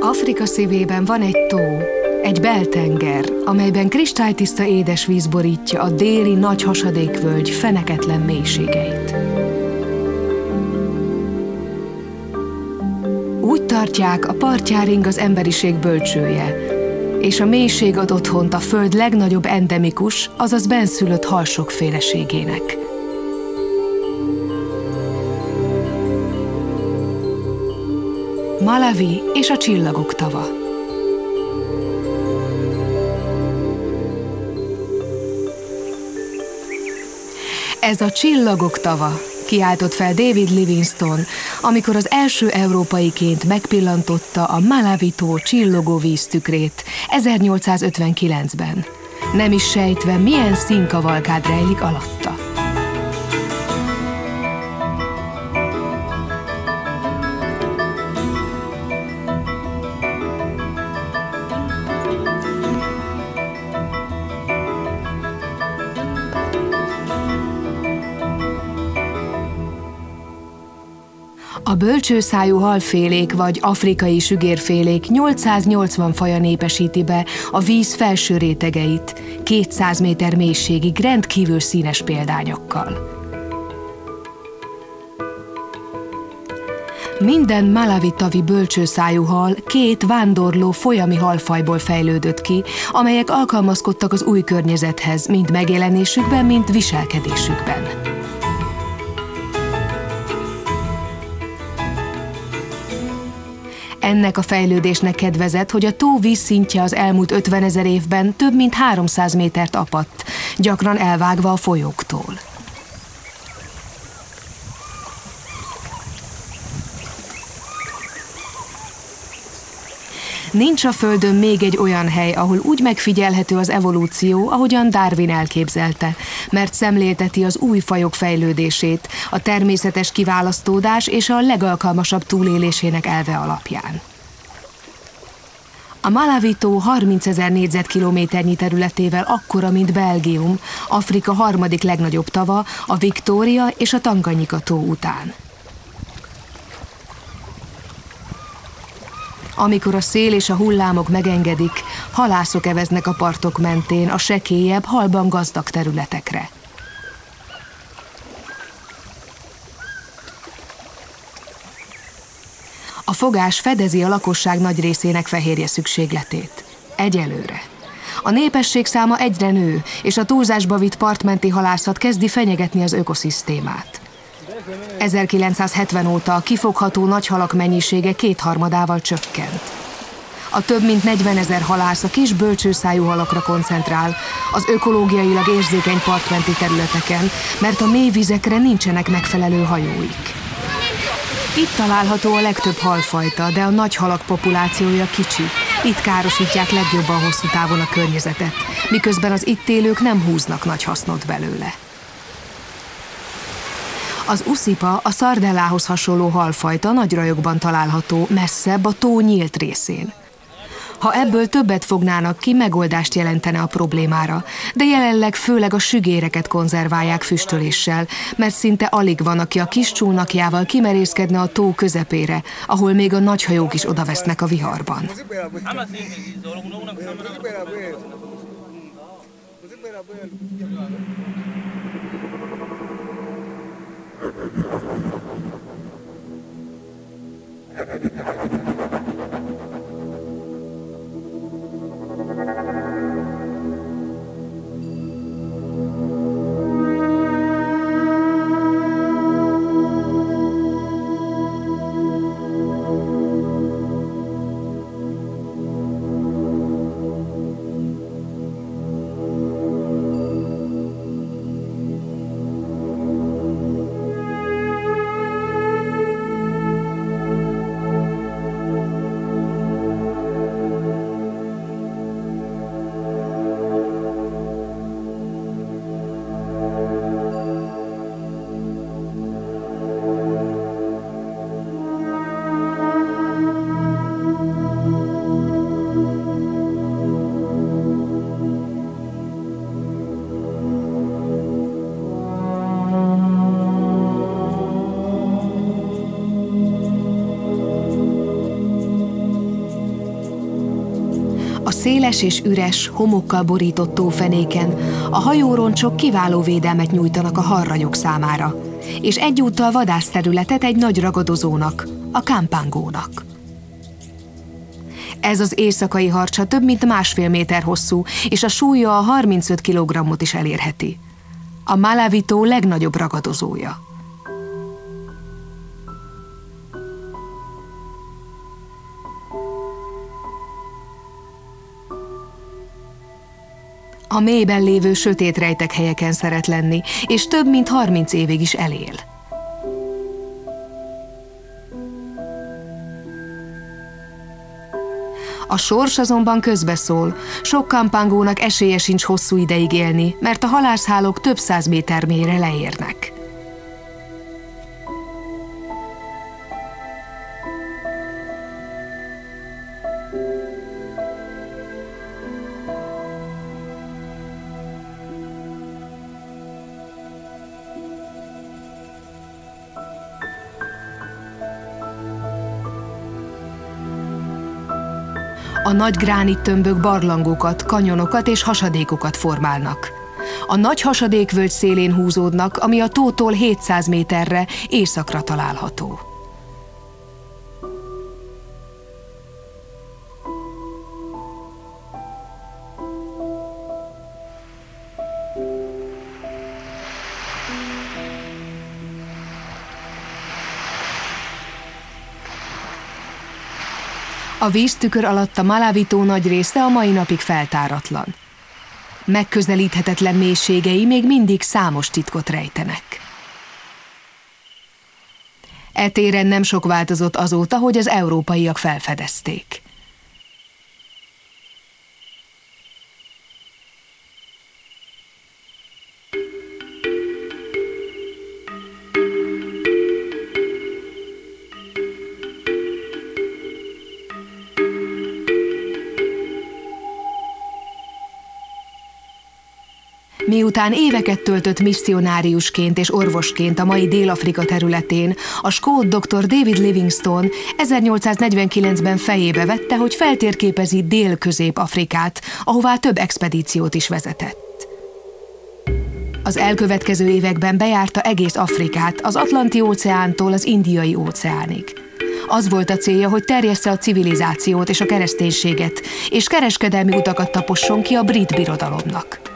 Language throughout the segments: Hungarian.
Afrika szívében van egy tó, egy beltenger, amelyben kristálytiszta édesvíz borítja a déli nagy hasadékvölgy feneketlen mélységeit. Úgy tartják, a partján ring az emberiség bölcsője, és a mélység ad otthont a föld legnagyobb endemikus, azaz bennszülött halsokféleségének. Malawi és a csillagok tava. Ez a csillagok tava, kiáltott fel David Livingstone, amikor az első európaiként megpillantotta a Malawi-tó csillogó víztükrét 1859-ben, nem is sejtve, milyen színkavalkád rejlik alatta. A bölcsőszájú halfélék vagy afrikai sügérfélék 880 faja népesíti be a víz felső rétegeit, 200 méter mélységig rendkívül színes példányokkal. Minden malawi-tavi bölcsőszájú hal két vándorló folyami halfajból fejlődött ki, amelyek alkalmazkodtak az új környezethez, mind megjelenésükben, mind viselkedésükben. Ennek a fejlődésnek kedvezett, hogy a tó vízszintje az elmúlt 50 000 évben több mint 300 métert apadt, gyakran elvágva a folyóktól. Nincs a Földön még egy olyan hely, ahol úgy megfigyelhető az evolúció, ahogyan Darwin elképzelte, mert szemlélteti az új fajok fejlődését, a természetes kiválasztódás és a legalkalmasabb túlélésének elve alapján. A Malawi-tó 30 000 négyzetkilométernyi területével akkora, mint Belgium, Afrika harmadik legnagyobb tava, a Victoria és a Tanganyika-tó után. Amikor a szél és a hullámok megengedik, halászok eveznek a partok mentén a sekélyebb, halban gazdag területekre. A fogás fedezi a lakosság nagy részének fehérje szükségletét. Egyelőre. A népesség száma egyre nő, és a túlzásba vitt partmenti halászat kezdi fenyegetni az ökoszisztémát. 1970 óta a kifogható nagyhalak mennyisége 2/3-ával csökkent. A több mint 40 000 halász a kis bölcsőszájú halakra koncentrál, az ökológiailag érzékeny partmenti területeken, mert a mély vizekre nincsenek megfelelő hajóik. Itt található a legtöbb halfajta, de a nagy halak populációja kicsi. Itt károsítják legjobban hosszú távon a környezetet, miközben az itt élők nem húznak nagy hasznot belőle. Az uszipa, a szardellához hasonló halfajta nagy rajokban található, messzebb a tó nyílt részén. Ha ebből többet fognának ki, megoldást jelentene a problémára, de jelenleg főleg a sügéreket konzerválják füstöléssel, mert szinte alig van, aki a kis csónakjával kimerészkedne a tó közepére, ahol még a nagyhajók is odavesznek a viharban. széles és üres, homokkal borított tófenéken a hajóroncsok kiváló védelmet nyújtanak a harranyok számára, és egyúttal vadászterületet egy nagy ragadozónak, a kámpángónak. Ez az éjszakai harcsa több mint 1,5 méter hosszú, és a súlya a 35 kg-ot is elérheti. A Malawi-tó legnagyobb ragadozója. A mélyben lévő sötét rejtekhelyeken szeret lenni, és több mint 30 évig is elél. A sors azonban közbeszól, sok kámpángónak esélye sincs hosszú ideig élni, mert a halászhálók több 100 méter mélyre leérnek. A nagy gránittömbök barlangokat, kanyonokat és hasadékokat formálnak. A nagy hasadékvölgy szélén húzódnak, ami a tótól 700 méterre északra található. A víztükör alatt a Malawi-tó nagy része a mai napig feltáratlan. Megközelíthetetlen mélységei még mindig számos titkot rejtenek. E téren nem sok változott azóta, hogy az európaiak felfedezték. Miután éveket töltött misszionáriusként és orvosként a mai Dél-Afrika területén, a skót dr. David Livingstone 1849-ben fejébe vette, hogy feltérképezi Dél-Közép-Afrikát, ahová több expedíciót is vezetett. Az elkövetkező években bejárta egész Afrikát, az Atlanti-óceántól az Indiai-óceánig. Az volt a célja, hogy terjessze a civilizációt és a kereszténységet, és kereskedelmi utakat taposson ki a brit birodalomnak.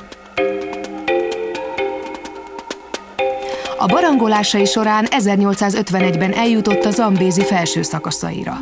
A barangolásai során 1851-ben eljutott a Zambézi felső szakaszaira.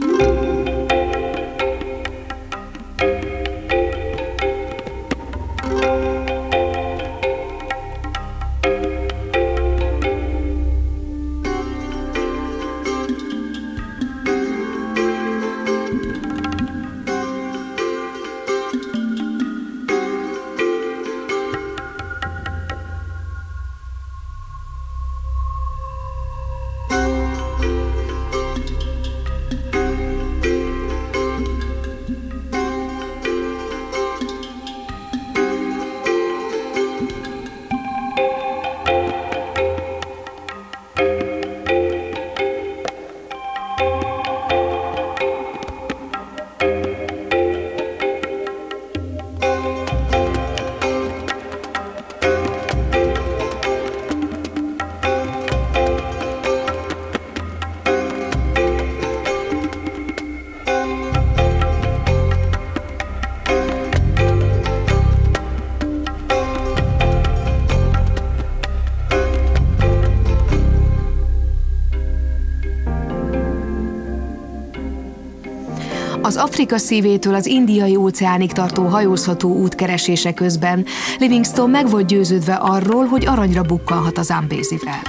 Az Afrika szívétől az Indiai-óceánig tartó hajózható út keresése közben Livingstone meg volt győződve arról, hogy aranyra bukkanhat a Zambézivel.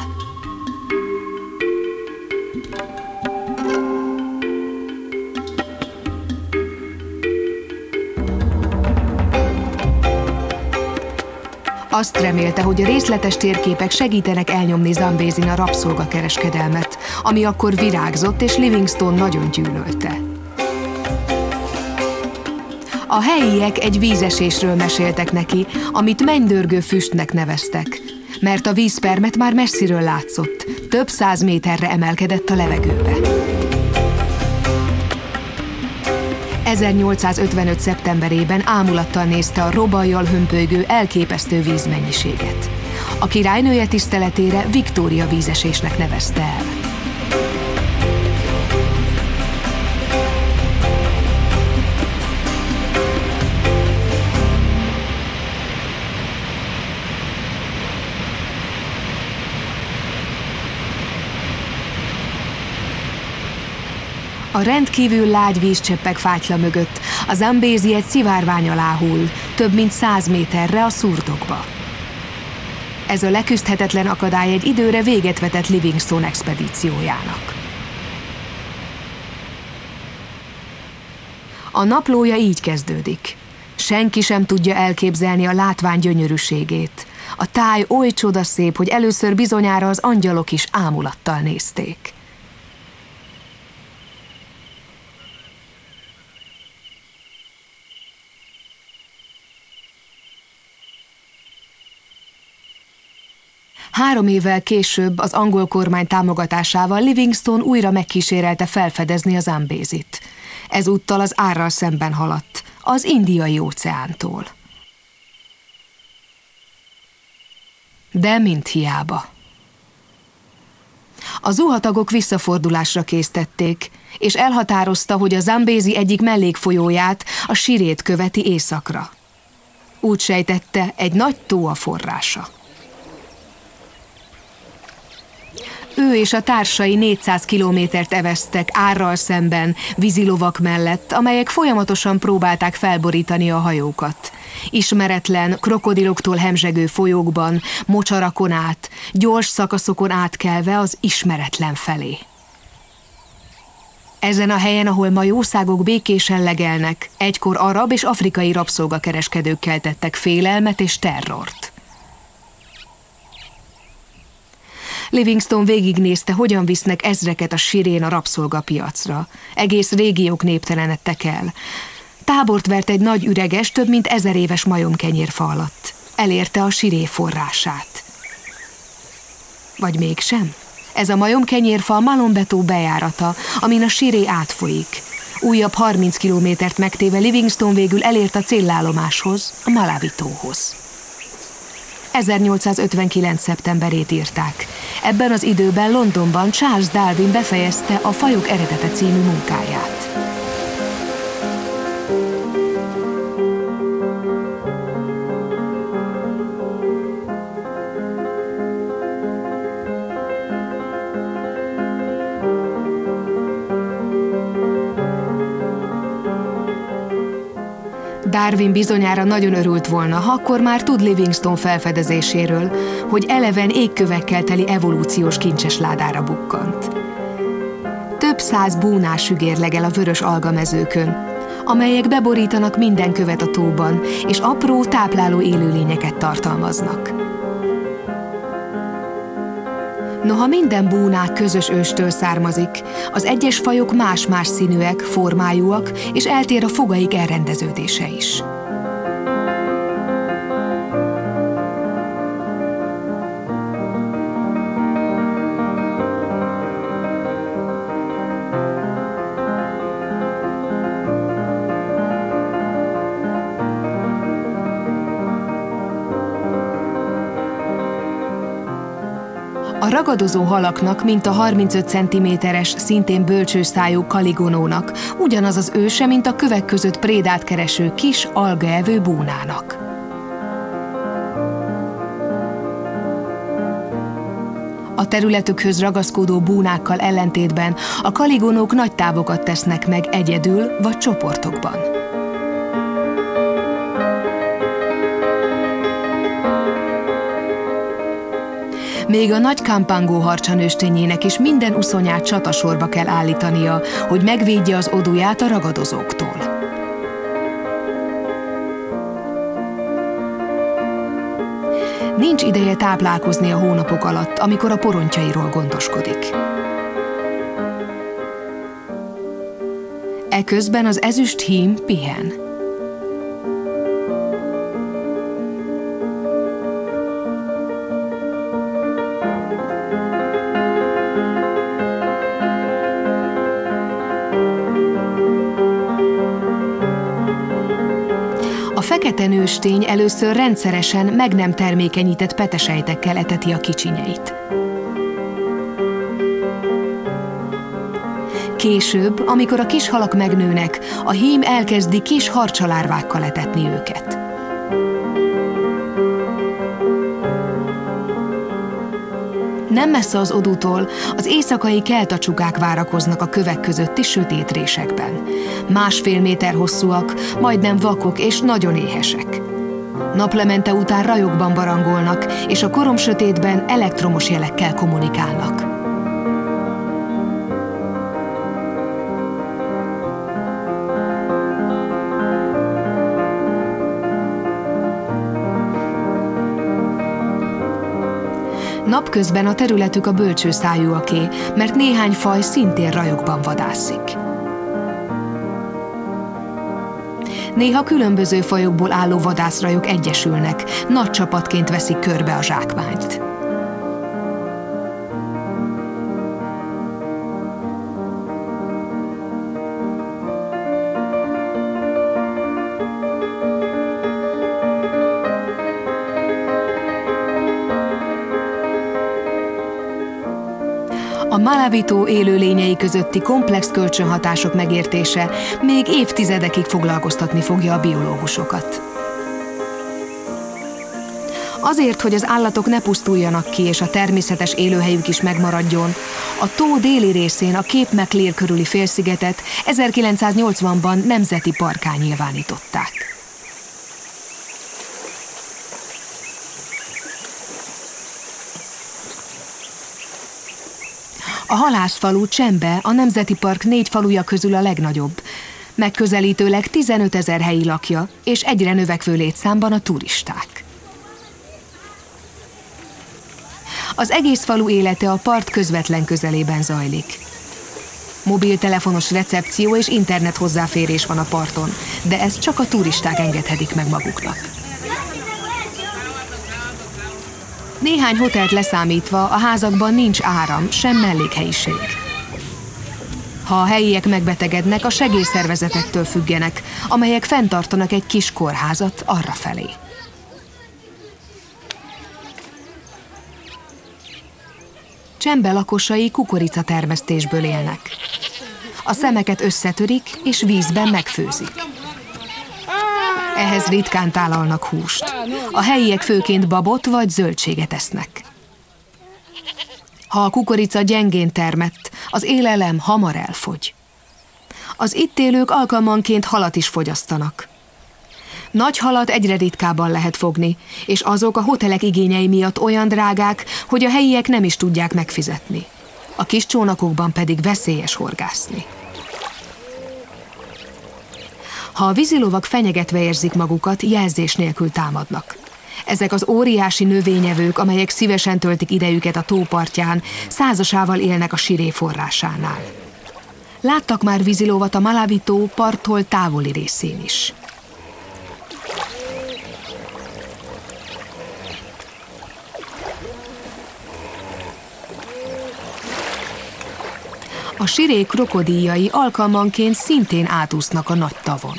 Azt remélte, hogy a részletes térképek segítenek elnyomni Zambézin a rabszolgakereskedelmet, ami akkor virágzott, és Livingstone nagyon gyűlölte. A helyiek egy vízesésről meséltek neki, amit mennydörgő füstnek neveztek, mert a vízpermet már messziről látszott, több 100 méterre emelkedett a levegőbe. 1855. szeptemberében ámulattal nézte a robajjal hömpölygő elképesztő vízmennyiséget. A királynője tiszteletére Viktória vízesésnek nevezte el. A rendkívül lágy vízcseppek fátyla mögött a Zambézi egy szivárvány alá hull, több mint 100 méterre a szurdokba. Ez a leküzdhetetlen akadály egy időre véget vetett Livingstone expedíciójának. A naplója így kezdődik. Senki sem tudja elképzelni a látvány gyönyörűségét. A táj oly csodaszép, hogy először bizonyára az angyalok is ámulattal nézték. Három évvel később az angol kormány támogatásával Livingstone újra megkísérelte felfedezni a Zambézit. Ezúttal az árral szemben haladt, az Indiai-óceántól. De mind hiába. A zuhatagok visszafordulásra késztették, és elhatározta, hogy a Zambézi egyik mellékfolyóját, a Sirét követi északra. Úgy sejtette, egy nagy tó a forrása. Ő és a társai 400 kilométert eveztek árral szemben, vízilovak mellett, amelyek folyamatosan próbálták felborítani a hajókat. Ismeretlen, krokodiloktól hemzsegő folyókban, mocsarakon át, gyors szakaszokon átkelve az ismeretlen felé. Ezen a helyen, ahol ma jószágok békésen legelnek, egykor arab és afrikai rabszolgakereskedők keltettek félelmet és terrort. Livingstone végignézte, hogyan visznek ezreket a Sirén a rabszolgapiacra. Egész régiók néptelenedtek el. Tábort vert egy nagy üreges, több mint 1000 éves majomkenyérfa alatt. Elérte a Siré forrását. Vagy mégsem? Ez a majomkenyérfa a Malombetó bejárata, amin a Siré átfolyik. Újabb 30 kilométert megtéve Livingstone végül elért a célállomáshoz, a Malawi-tóhoz. 1859. szeptemberét írták. Ebben az időben Londonban Charles Darwin befejezte a Fajok eredete című munkáját. Darwin bizonyára nagyon örült volna, ha akkor már tud Livingstone felfedezéséről, hogy eleven égkövekkel teli evolúciós kincsesládára bukkant. Több 100 búnás sügérlegel a vörös algamezőkön, amelyek beborítanak minden követ a tóban, és apró, tápláló élőlényeket tartalmaznak. Noha minden búnák közös őstől származik, az egyes fajok más-más színűek, formájúak, és eltér a fogaik elrendeződése is. A ragadozó halaknak, mint a 35 cm-es, szintén bölcsőszájú kaligonónak ugyanaz az őse, mint a kövek között prédát kereső kis, algaevő búnának. A területükhöz ragaszkodó búnákkal ellentétben a kaligonók nagy távokat tesznek meg egyedül vagy csoportokban. Még a nagy kampangó harcsanőstényének is minden uszonyát csatasorba kell állítania, hogy megvédje az odúját a ragadozóktól. Nincs ideje táplálkozni a hónapok alatt, amikor a porontjairól gondoskodik. Eközben az ezüst hím pihen. fekete nőstény először rendszeresen meg nem termékenyített petesejtekkel eteti a kicsinyeit. Később, amikor a kis halak megnőnek, a hím elkezdi kis harcsalárvákkal etetni őket. Nem messze az odútól az éjszakai keltacsukák várakoznak a kövek közötti sötét résekben. 1,5 méter hosszúak, majdnem vakok és nagyon éhesek. Naplemente után rajokban barangolnak, és a koromsötétben elektromos jelekkel kommunikálnak. Napközben a területük a bölcsőszájúaké, mert néhány faj szintén rajokban vadászik. Néha különböző fajokból álló vadászrajok egyesülnek, nagy csapatként veszik körbe a zsákmányt. A Malawi-tó élőlényei közötti komplex kölcsönhatások megértése még évtizedekig foglalkoztatni fogja a biológusokat. Azért, hogy az állatok ne pusztuljanak ki és a természetes élőhelyük is megmaradjon, a tó déli részén a Cape Maclear körüli félszigetet 1980-ban nemzeti parkká nyilvánították. A halászfalu Csembe a Nemzeti Park 4 faluja közül a legnagyobb, megközelítőleg 15 000 helyi lakja, és egyre növekvő létszámban a turisták. Az egész falu élete a part közvetlen közelében zajlik. Mobiltelefonos recepció és internet hozzáférés van a parton, de ezt csak a turisták engedhetik meg maguknak. Néhány hotelt leszámítva a házakban nincs áram, sem mellékhelyiség. Ha a helyiek megbetegednek, a segélyszervezetektől függenek, amelyek fenntartanak egy kis kórházat arrafelé. Csembe lakosai kukoricatermesztésből élnek. A szemeket összetörik és vízben megfőzik. Ehhez ritkán tálalnak húst. A helyiek főként babot vagy zöldséget esznek. Ha a kukorica gyengén termett, az élelem hamar elfogy. Az itt élők alkalmanként halat is fogyasztanak. Nagy halat egyre ritkábban lehet fogni, és azok a hotelek igényei miatt olyan drágák, hogy a helyiek nem is tudják megfizetni. A kis csónakokban pedig veszélyes horgászni. Ha a vízilovak fenyegetve érzik magukat, jelzés nélkül támadnak. Ezek az óriási növényevők, amelyek szívesen töltik idejüket a tó partján, százasával élnek a Siré forrásánál. Láttak már vízilovat a Malawi-tó parttól távoli részén is. A Siré krokodíljai alkalmanként szintén átúsznak a nagy tavon.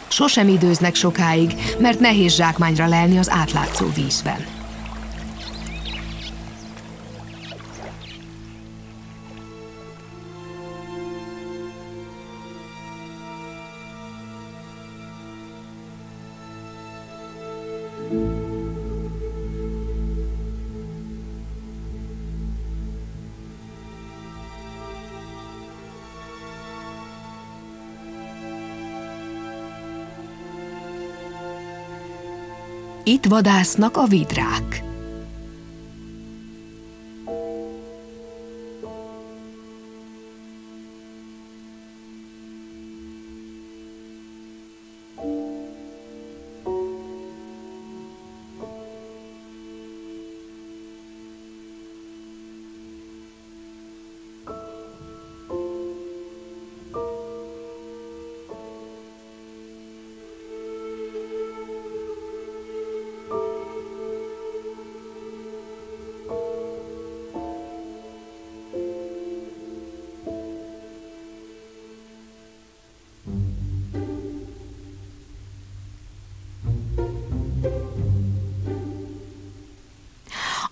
Sosem időznek sokáig, mert nehéz zsákmányra lelni az átlátszó vízben. Itt vadásznak a vidrák.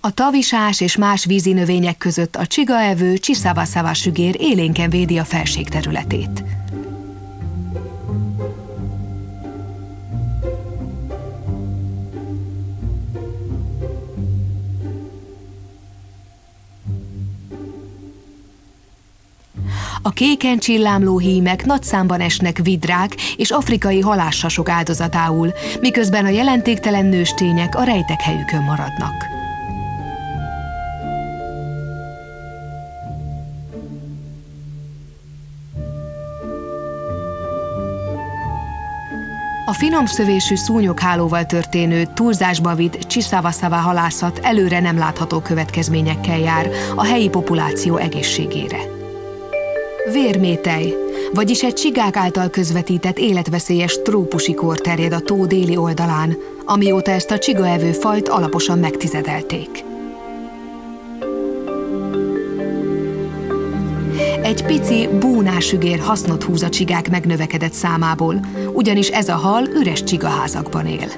A tavisás és más vízi növények között a csigaevő Csiszava-szava sügér élénken védi a felség területét. A kéken csillámló hímek nagy számban esnek vidrák és afrikai halássasok áldozatául, miközben a jelentéktelen nőstények a rejtek helyükön maradnak. A finom szövésű szúnyoghálóval történő túlzásba vitt Csiszava-szava halászat előre nem látható következményekkel jár a helyi populáció egészségére. Vérmétej, vagyis egy csigák által közvetített életveszélyes trópusi kór terjed a tó déli oldalán, amióta ezt a csigaevő fajt alaposan megtizedelték. Egy pici búnásügér hasznot húz a csigák megnövekedett számából, ugyanis ez a hal üres csigaházakban él.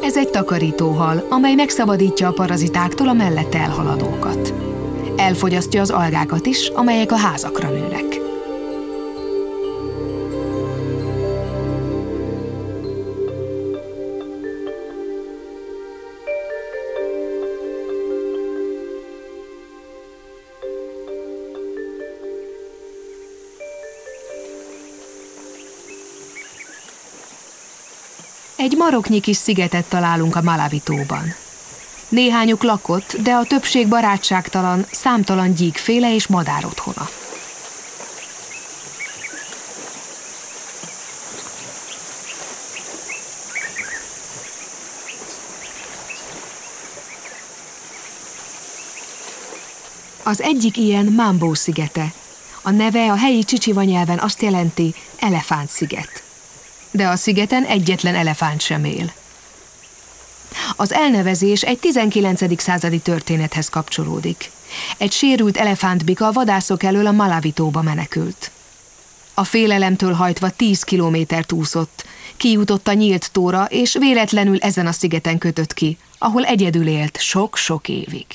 Ez egy takarítóhal, amely megszabadítja a parazitáktól a mellette elhaladókat. Elfogyasztja az algákat is, amelyek a házakra nőnek. Egy maroknyi kis szigetet találunk a Malawi-tóban. Néhányuk lakott, de a többség barátságtalan, számtalan gyíkféle és madár otthona. Az egyik ilyen Mambo szigete. A neve a helyi csicsiva nyelven azt jelenti elefántsziget. De a szigeten egyetlen elefánt sem él. Az elnevezés egy 19. századi történethez kapcsolódik. Egy sérült elefántbika a vadászok elől a Malawi-tóba menekült. A félelemtől hajtva 10 kilométert úszott, kijutott a nyílt tóra, és véletlenül ezen a szigeten kötött ki, ahol egyedül élt sok-sok évig.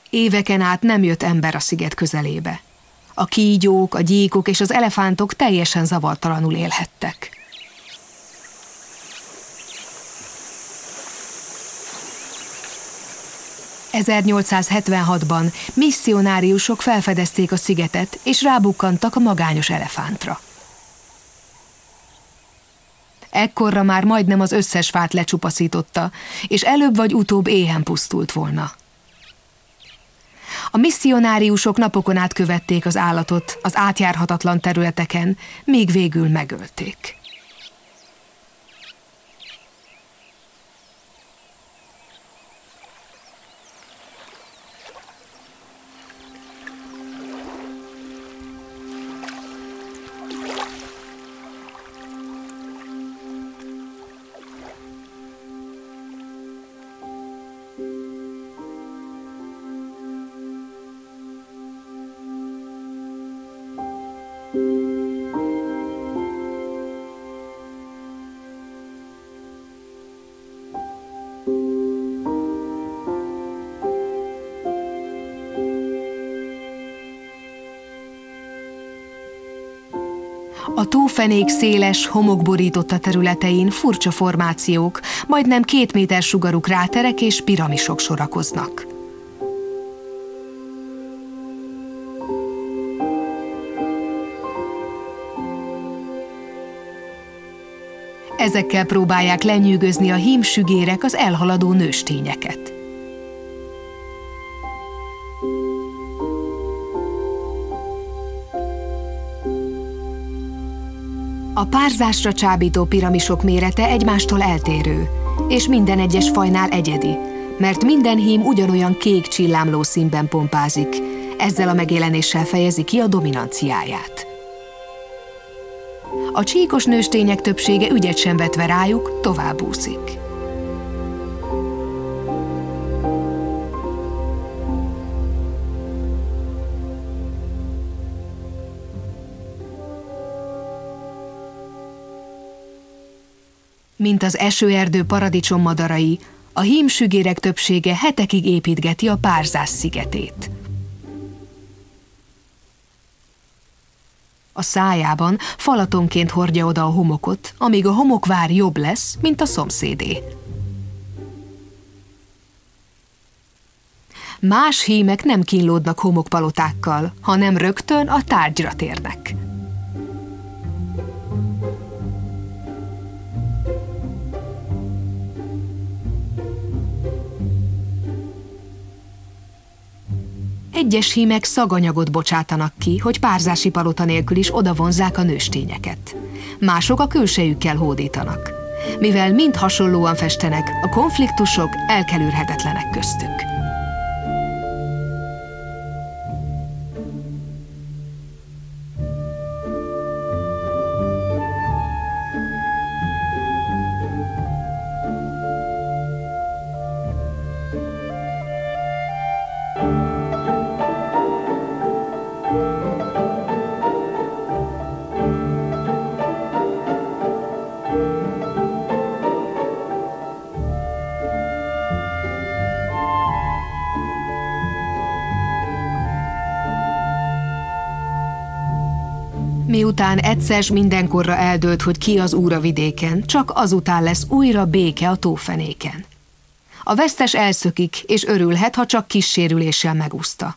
Éveken át nem jött ember a sziget közelébe. A kígyók, a gyíkok és az elefántok teljesen zavartalanul élhettek. (1876-ban) misszionáriusok felfedezték a szigetet, és rábukkantak a magányos elefántra. Ekkorra már majdnem az összes fát lecsupaszította, és előbb vagy utóbb éhen pusztult volna. A misszionáriusok napokon át követték az állatot az átjárhatatlan területeken, míg végül megölték. A tófenék széles, homokborította területein furcsa formációk, majdnem 2 méter sugarú kráterek és piramisok sorakoznak. Ezekkel próbálják lenyűgözni a hímsügérek az elhaladó nőstényeket. A párzásra csábító piramisok mérete egymástól eltérő, és minden egyes fajnál egyedi, mert minden hím ugyanolyan kék csillámló színben pompázik, ezzel a megjelenéssel fejezi ki a dominanciáját. A csíkos nőstények többsége ügyet sem vetve rájuk, tovább úszik. Mint az esőerdő paradicsommadarai, a hímsügérek többsége hetekig építgeti a Párzás szigetét. A szájában falatonként hordja oda a homokot, amíg a homokvár jobb lesz, mint a szomszédé. Más hímek nem kínlódnak homokpalotákkal, hanem rögtön a tárgyra térnek. Egyes hímek szaganyagot bocsátanak ki, hogy párzási palota nélkül is odavonzzák a nőstényeket. Mások a külsejükkel hódítanak. Mivel mind hasonlóan festenek, a konfliktusok elkerülhetetlenek köztük. Miután egyszer s mindenkorra eldőlt, hogy ki az úr a vidéken, csak azután lesz újra béke a tófenéken. A vesztes elszökik, és örülhet, ha csak kis sérüléssel megúszta.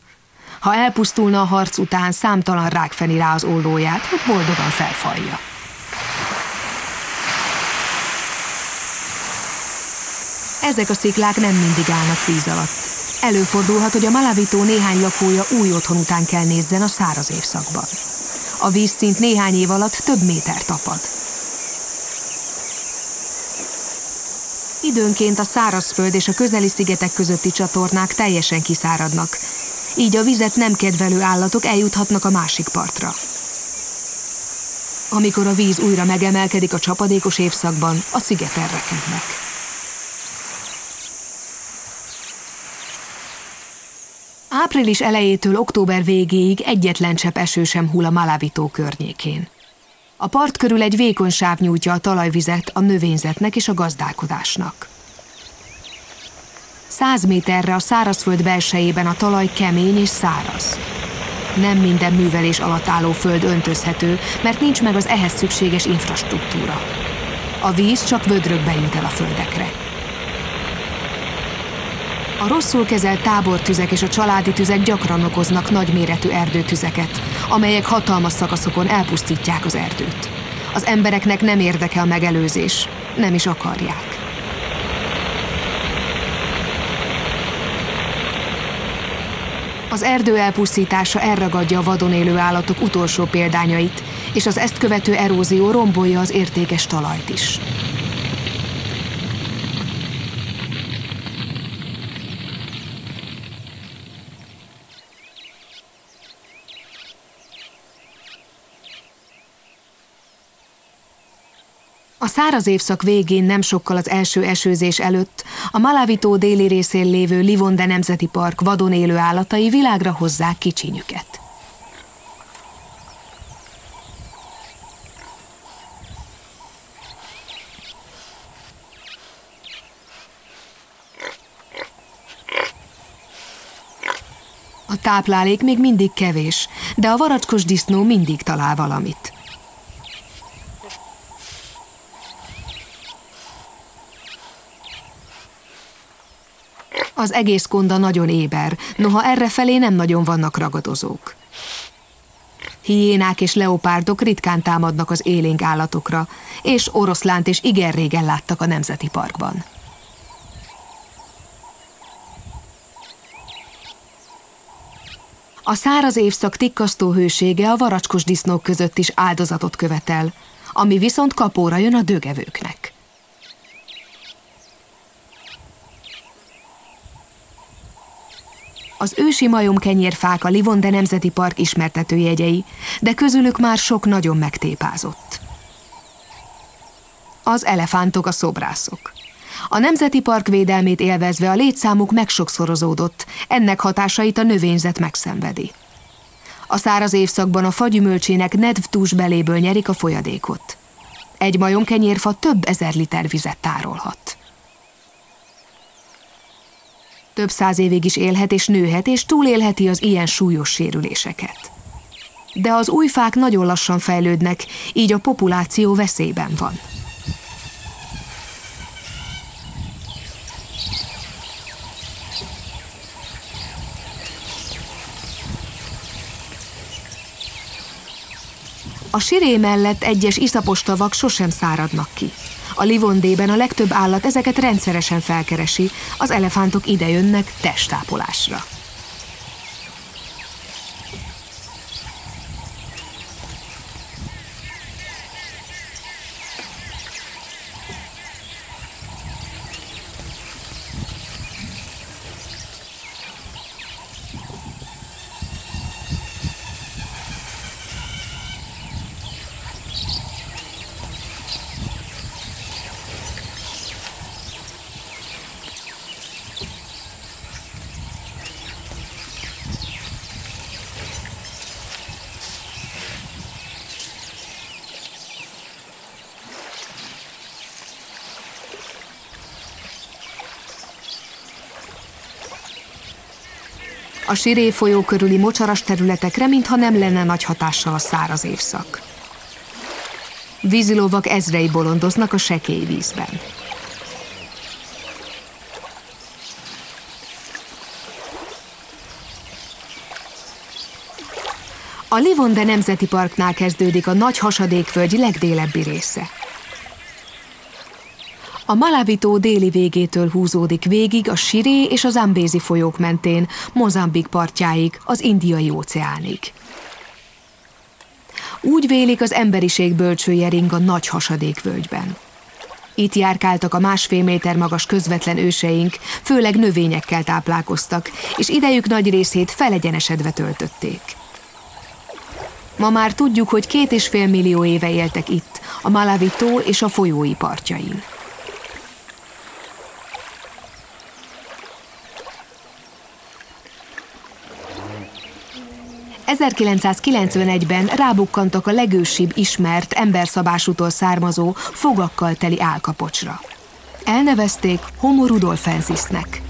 Ha elpusztulna a harc után, számtalan rák feni rá az ollóját, hogy boldogan felfalja. Ezek a sziklák nem mindig állnak víz alatt. Előfordulhat, hogy a Malavitó néhány lakója új otthon után kell nézzen a száraz évszakban. A vízszint néhány év alatt több méter tapad. Időnként a szárazföld és a közeli szigetek közötti csatornák teljesen kiszáradnak, így a vizet nem kedvelő állatok eljuthatnak a másik partra. Amikor a víz újra megemelkedik a csapadékos évszakban, a szigeten rekednek. Április elejétől október végéig egyetlen csepp eső sem hull a Malavitó környékén. A part körül egy vékony sáv nyújtja a talajvizet a növényzetnek és a gazdálkodásnak. 100 méterre a szárazföld belsejében a talaj kemény és száraz. Nem minden művelés alatt álló föld öntözhető, mert nincs meg az ehhez szükséges infrastruktúra. A víz csak vödrökben jut el a földekre. A rosszul kezelt tábortüzek és a családi tüzek gyakran okoznak nagyméretű erdőtüzeket, amelyek hatalmas szakaszokon elpusztítják az erdőt. Az embereknek nem érdeke a megelőzés, nem is akarják. Az erdő elpusztítása elragadja a vadon élő állatok utolsó példányait, és az ezt követő erózió rombolja az értékes talajt is. A száraz évszak végén, nem sokkal az első esőzés előtt a Malavitó déli részén lévő Livonde Nemzeti Park vadon élő állatai világra hozzák kicsinyüket. A táplálék még mindig kevés, de a varacskos disznó mindig talál valamit. Az egész konda nagyon éber, noha errefelé nem nagyon vannak ragadozók. Hiénák és leopárdok ritkán támadnak az élénk állatokra, és oroszlánt is igen régen láttak a Nemzeti Parkban. A száraz évszak tikkasztó hősége a varacskos disznók között is áldozatot követel, ami viszont kapóra jön a dögevőknek. Az ősi majomkenyérfák a Livonde Nemzeti Park ismertetőjegyei, de közülük már sok nagyon megtépázott. Az elefántok a szobrászok. A Nemzeti Park védelmét élvezve a létszámuk megsokszorozódott, ennek hatásait a növényzet megszenvedi. A száraz évszakban a fagyümölcsének nedv túlsbeléből nyerik a folyadékot. Egy majomkenyérfa több ezer liter vizet tárolhat. Több száz évig is élhet és nőhet, és túlélheti az ilyen súlyos sérüléseket. De az új fák nagyon lassan fejlődnek, így a populáció veszélyben van. A siré mellett egyes iszapos tavak sosem száradnak ki. A Livondében a legtöbb állat ezeket rendszeresen felkeresi, az elefántok idejönnek testápolásra. A Siré folyó körüli mocsaras területekre, mintha nem lenne nagy hatással a száraz évszak. Vízilovak ezrei bolondoznak a sekély vízben. A Livonde Nemzeti Parknál kezdődik a nagy hasadékvölgy legdélebbi része. A Malawi-tó déli végétől húzódik végig a Siré és a Zambézi folyók mentén, Mozambik partjáig, az Indiai-óceánig. Úgy vélik, az emberiség bölcsője ring a nagy hasadékvölgyben. Itt járkáltak a 1,5 méter magas közvetlen őseink, főleg növényekkel táplálkoztak, és idejük nagy részét felegyenesedve töltötték. Ma már tudjuk, hogy 2,5 millió éve éltek itt, a Malawi-tó és a folyói partjain. –1991-ben rábukkantak a legősibb ismert, emberszabásútól származó, fogakkal teli állkapocsra. Elnevezték Homo rudolfensisnek.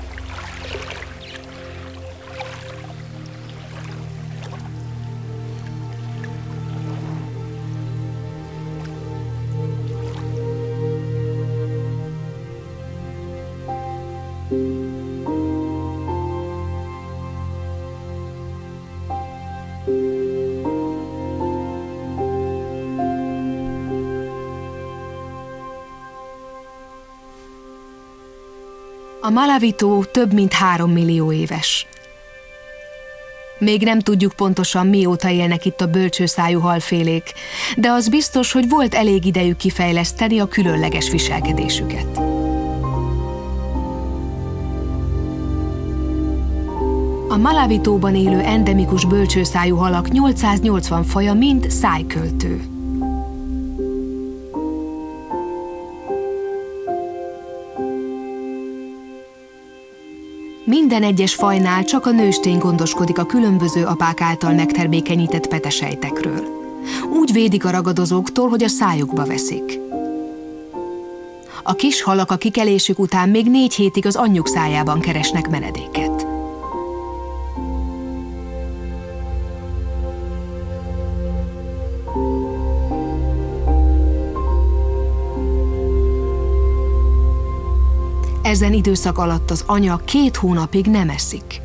A Malawi-tó több mint 3 millió éves. Még nem tudjuk pontosan, mióta élnek itt a bölcsőszájú halfélék, de az biztos, hogy volt elég idejük kifejleszteni a különleges viselkedésüket. A Malawi-tóban élő endemikus bölcsőszájú halak 880 faja mind szájköltő. Minden egyes fajnál csak a nőstény gondoskodik a különböző apák által megtermékenyített petesejtekről. Úgy védik a ragadozóktól, hogy a szájukba veszik. A kis halak a kikelésük után még 4 hétig az anyjuk szájában keresnek menedéket. Ezen időszak alatt az anya 2 hónapig nem eszik.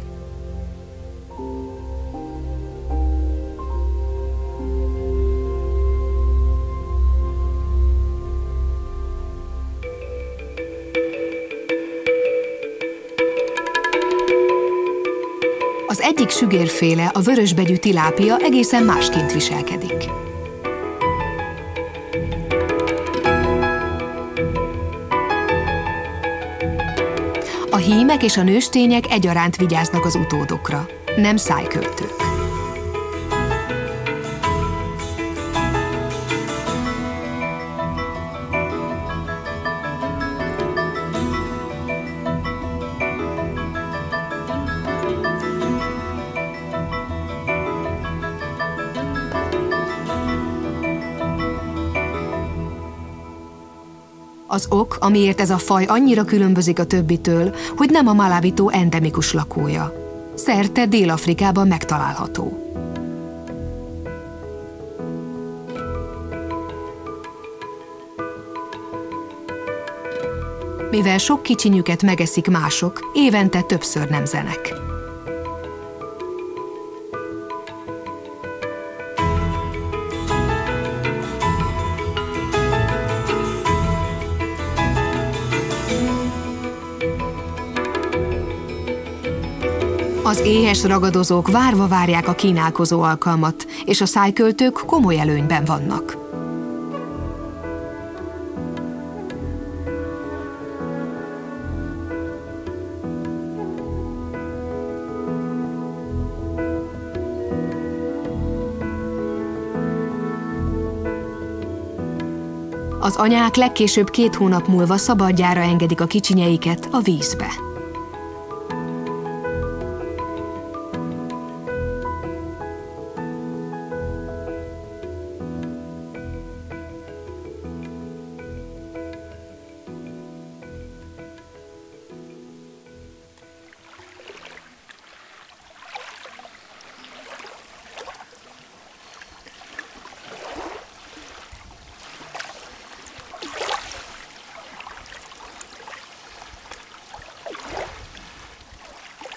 Az egyik sügérféle, a vörösbegyű tilápia egészen másként viselkedik. A hímek és a nőstények egyaránt vigyáznak az utódokra, nem szájköltők. Az ok, amiért ez a faj annyira különbözik a többitől, hogy nem a Malawi-tó endemikus lakója. Szerte Dél-Afrikában megtalálható. Mivel sok kicsinyüket megeszik mások, évente többször nemzenek. Az éhes ragadozók várva várják a kínálkozó alkalmat, és a szájköltők komoly előnyben vannak. Az anyák legkésőbb 2 hónap múlva szabadjára engedik a kicsinyeiket a vízbe.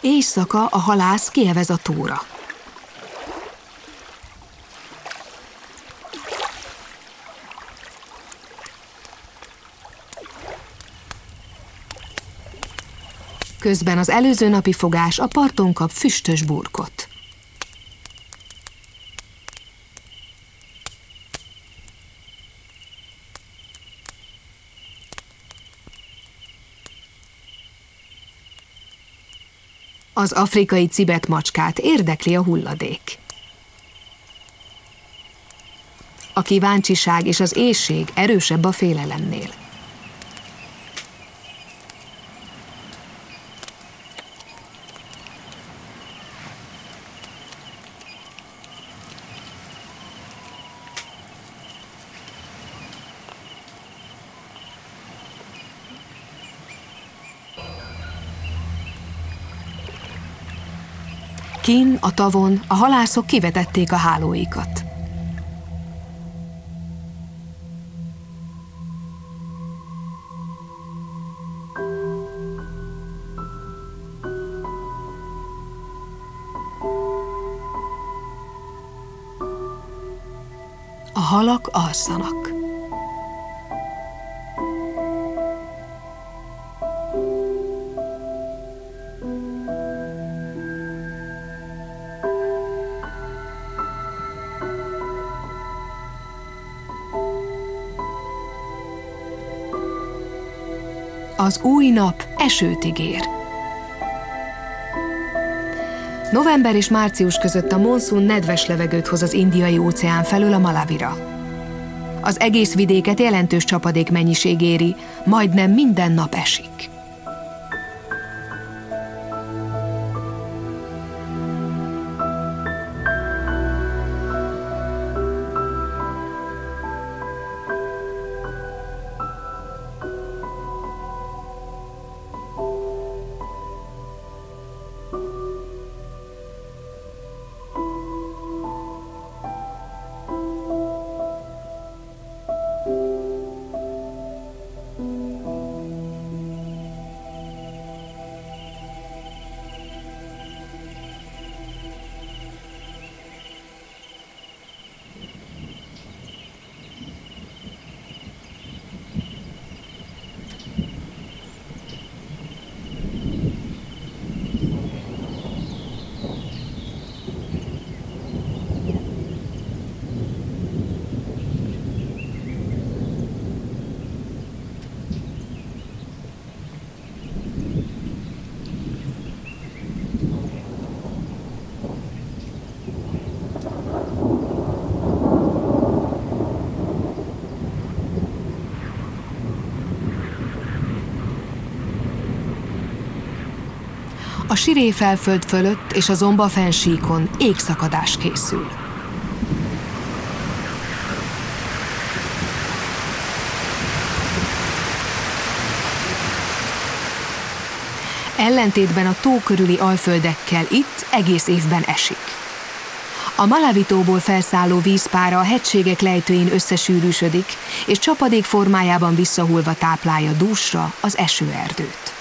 Éjszaka a halász kievez a tóra. Közben az előző napi fogás a parton kap füstös burkot. Az afrikai cibetmacskát érdekli a hulladék. A kíváncsiság és az éhség erősebb a félelemnél. Kinn, a tavon a halászok kivetették a hálóikat. A halak alszanak. Az új nap esőt ígér. November és március között a monszun nedves levegőt hoz az Indiai-óceán felől a Malawira. Az egész vidéket jelentős csapadékmennyiség éri, majdnem minden nap esik. A Siré felföld fölött és a Zomba fennsíkon égszakadás készül. Ellentétben a tó körüli alföldekkel itt egész évben esik. A Malawi-tóból felszálló vízpára a hegységek lejtőin összesűrűsödik, és csapadék formájában visszahullva táplálja dúsra az esőerdőt.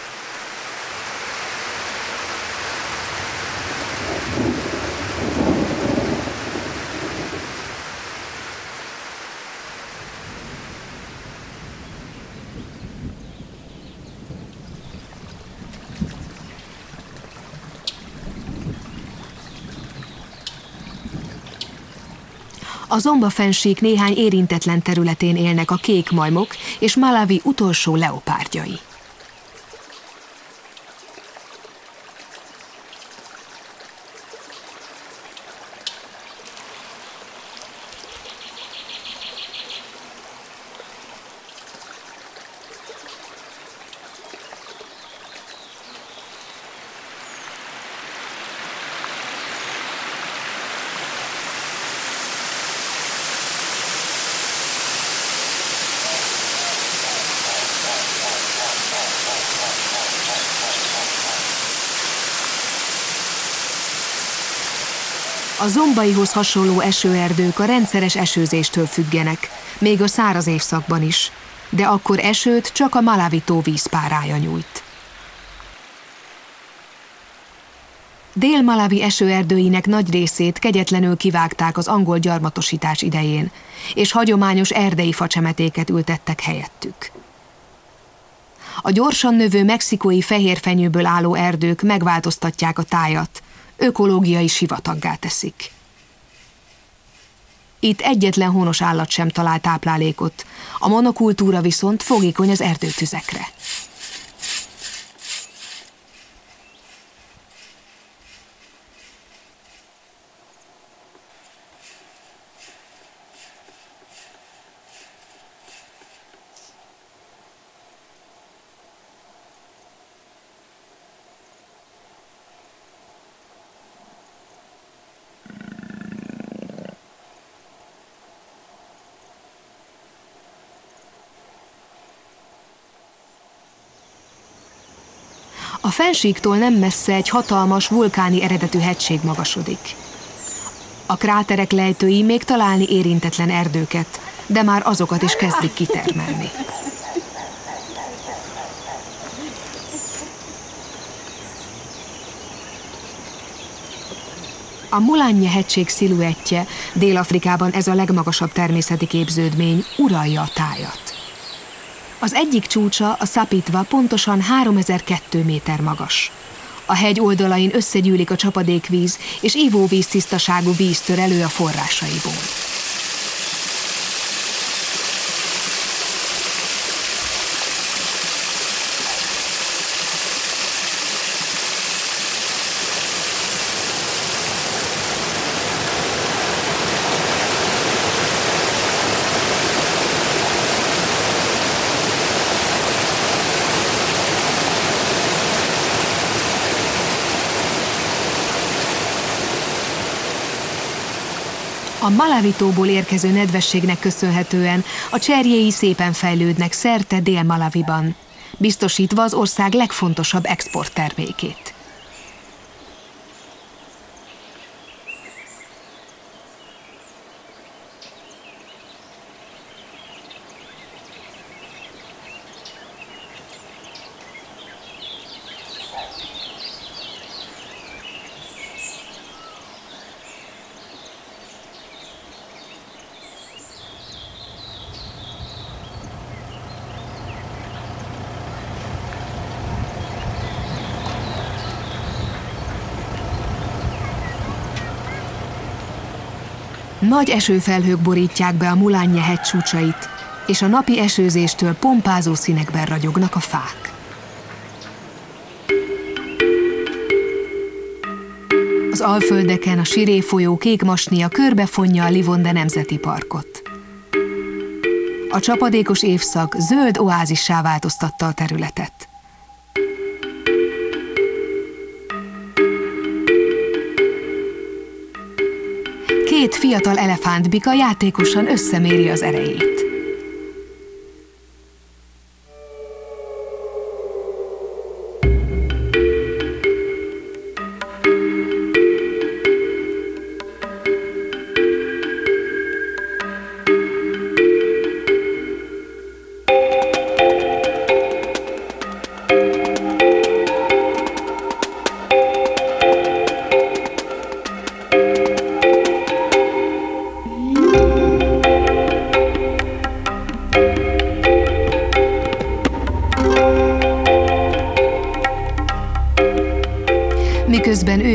A Zomba-fennsík néhány érintetlen területén élnek a kék majmok és Malawi utolsó leopárdjai. A zombaihoz hasonló esőerdők a rendszeres esőzéstől függenek, még a száraz évszakban is, de akkor esőt csak a Malawi-tó vízpárája nyújt. Dél-Malawi esőerdőinek nagy részét kegyetlenül kivágták az angol gyarmatosítás idején, és hagyományos erdei facsemetéket ültettek helyettük. A gyorsan növő mexikói fehérfenyőből álló erdők megváltoztatják a tájat, ökológiai sivataggá teszik. Itt egyetlen honos állat sem talál táplálékot, a monokultúra viszont fogékony az erdőtüzekre. A fennsíktól nem messze egy hatalmas vulkáni eredetű hegység magasodik. A kráterek lejtői még találni érintetlen erdőket, de már azokat is kezdik kitermelni. A Mulanje-hegység sziluettje, Dél-Afrikában ez a legmagasabb természeti képződmény, uralja a tájat. Az egyik csúcsa, a Sapitva pontosan 3002 méter magas. A hegy oldalain összegyűlik a csapadékvíz, és ivóvíz tisztaságú víz tör elő a forrásaiból. A Malawi-tóból érkező nedvességnek köszönhetően a cserjéi szépen fejlődnek szerte Dél-Malawiban, biztosítva az ország legfontosabb exporttermékét. Nagy esőfelhők borítják be a Mulanje-hegy csúcsait, és a napi esőzéstől pompázó színekben ragyognak a fák. Az alföldeken a Siré folyó kék masnia körbefonja a Livonde Nemzeti Parkot. A csapadékos évszak zöld oázissá változtatta a területet. Két fiatal elefántbika játékosan összeméri az erejét.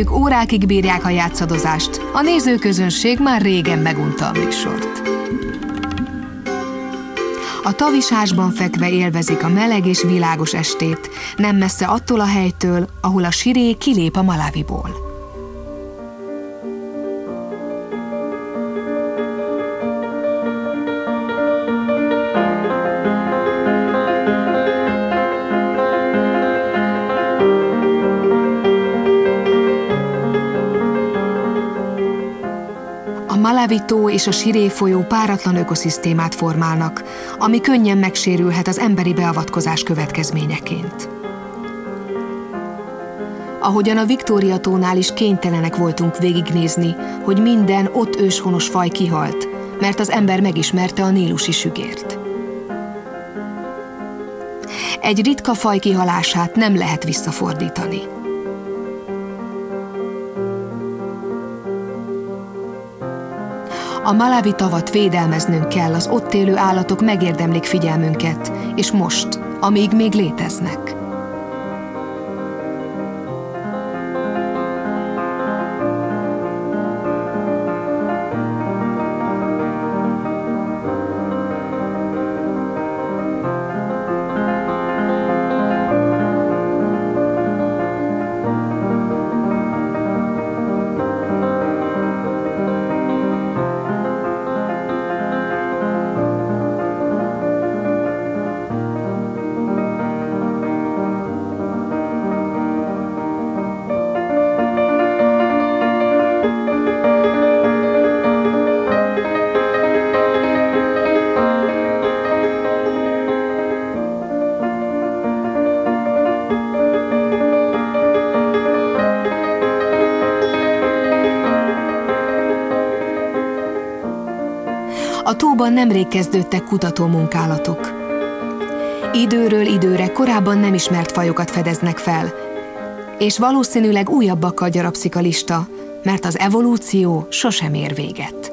nézők órákig bírják a játszadozást, a nézőközönség már régen megunta a műsort. A tavisásban fekve élvezik a meleg és világos estét, nem messze attól a helytől, ahol a siré kilép a Malawiból. A Malawi-tó és a Siré folyó páratlan ökoszisztémát formálnak, ami könnyen megsérülhet az emberi beavatkozás következményeként. Ahogyan a Victoria-tónál is kénytelenek voltunk végignézni, hogy minden ott őshonos faj kihalt, mert az ember megismerte a nílusi sügért. Egy ritka faj kihalását nem lehet visszafordítani. A Malawi tavat védelmeznünk kell, az ott élő állatok megérdemlik figyelmünket, és most, amíg még léteznek. A tóban nemrég kezdődtek kutatómunkálatok. Időről időre korábban nem ismert fajokat fedeznek fel, és valószínűleg újabbakkal gyarapszik a lista, mert az evolúció sosem ér véget.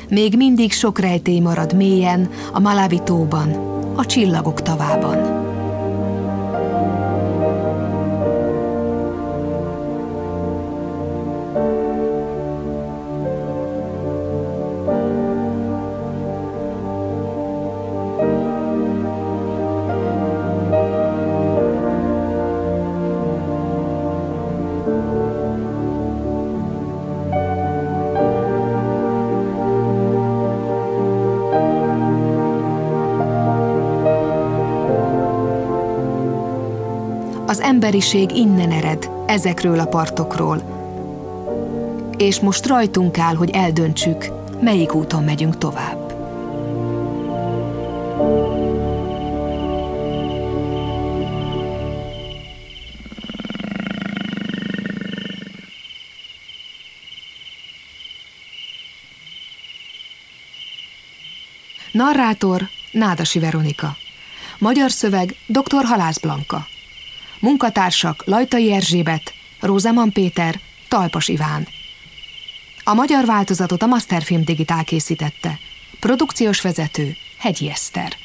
Még mindig sok rejtély marad mélyen a Malawi-tóban, a csillagok tavában. Az emberiség innen ered, ezekről a partokról. És most rajtunk áll, hogy eldöntsük, melyik úton megyünk tovább. Narrátor Nádasi Veronika. Magyar szöveg Dr. Halász Blanka. Munkatársak Lajtai Erzsébet, Rózeman Péter, Talpas Iván. A magyar változatot a Masterfilm Digitál készítette. Produkciós vezető Hegyi Eszter.